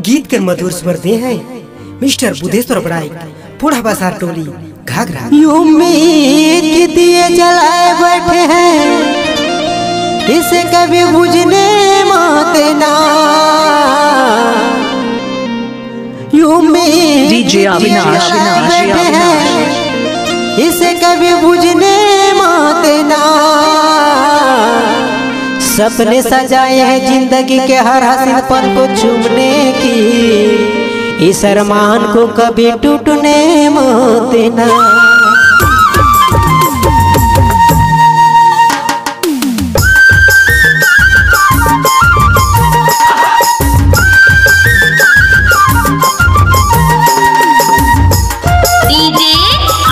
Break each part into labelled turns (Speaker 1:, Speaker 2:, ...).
Speaker 1: गीत कर मधुर स्वर दे हैं मिस्टर बुधेश्वर बड़ाई पूरा बाजार टोली घाघरा।
Speaker 2: उम्मीद की दिए जलाए बैठे हैं, इसे कभी बुझने मत ना। उम्मीद
Speaker 3: डीजे अविनाश
Speaker 2: बैठे हैं, इसे कभी बुझने मत ना। सपने सजाए हैं जिंदगी के हर हसीन पल को चूमने की, इस अरमान को कभी टूटने मत ना।
Speaker 4: डीजे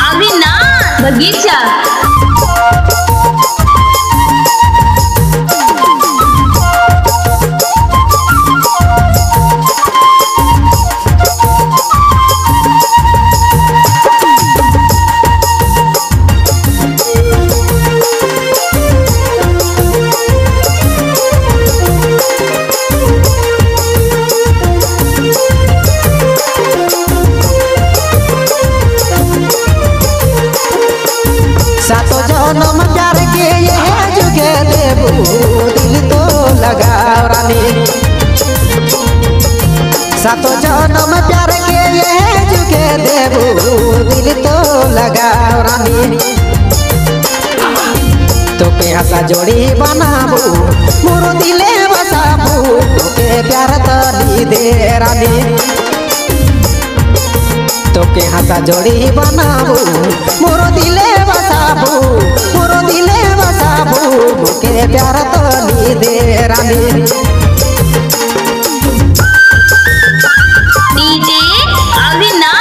Speaker 4: अविनाश बगीचा।
Speaker 2: सातों जन्म प्यार के ये जुगे देबू, दिल तो लगाओ रानी। सातों जन्म प्यार के ये जुगे देबू, दिल तो लगाओ रानी। तो के हंसा जोड़ी बनाबू, मोरो दिले बसाबू, तो के प्यार तली दे रानी। तो के हंसा जोड़ी बनाबू, मोरो दिले बसाबू, मोरो दिले बसाबू, मुके प्यार तली दे रानी।
Speaker 4: डीजे अविनाश।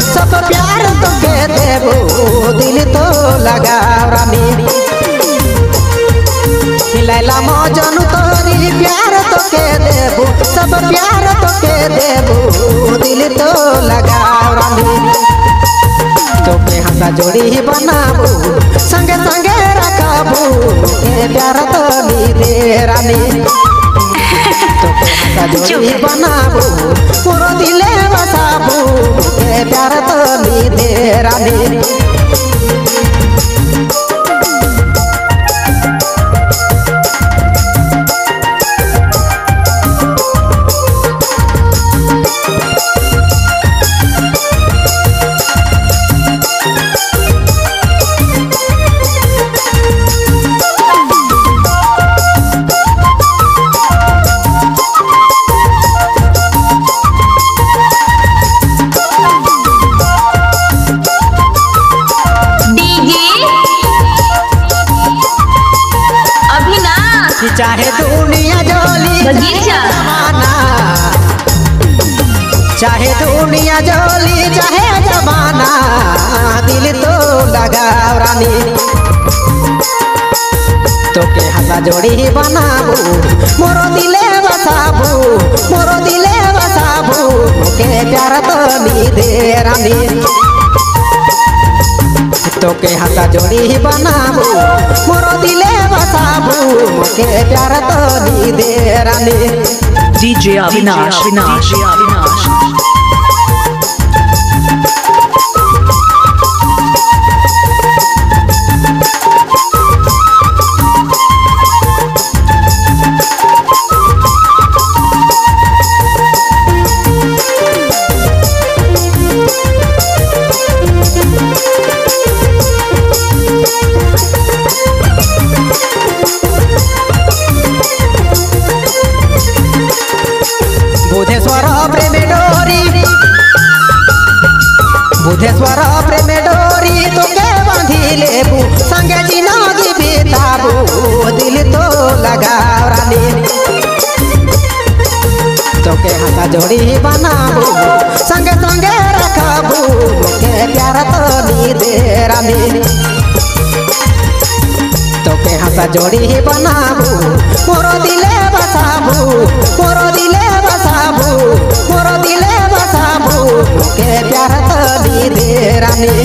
Speaker 2: सब प्यार तो के देबो, दिल तो लगाओ रानी। लैला मौजन तोरी प्यार तो के देबो, सब प्यार तो के देबो, दिल तो लगाओ रानी। तो के हंसा जोड़ी बनाबू, संगे संगे रखाबू, के प्यार तो दे रानी। तो के हंसा जोड़ी बनाबू, मोरो दिले बसाबू, के प्यार तो दे रानी। चाहे दुनिया जोली
Speaker 4: बगीचा।
Speaker 2: जमाना, चाहे दुनिया जोली चाहे जमाना, दिल तो लगाओ रानी। तो के हंसा जोड़ी बनाबू, मोरो दिले बसाबू, मोरो दिले बसाबू, के प्यार तली दे रानी। तो के हंसा जोड़ी बनाबू, मोरो दिले बसाबू, के प्यार तली दे रानी।
Speaker 3: डीजे अविनाश अविनाश अविनाश।
Speaker 2: बुधेश्वर प्रेम डोरी बुधेश्वर प्रेम डोरी तो के बांधी लेबू संगे जिंदगी बिताबू दिल तो लगाओ रानी तो के हाथ जोड़ी बनाबू संगे संगे रखबू के प्यार तो नी दे रानी तो के हाथ जोड़ी बनाबू मोरो दिले बसाबू मोरो दिले बसाबू मोरो दिले बसाबू के प्यार तो नी दे रानी।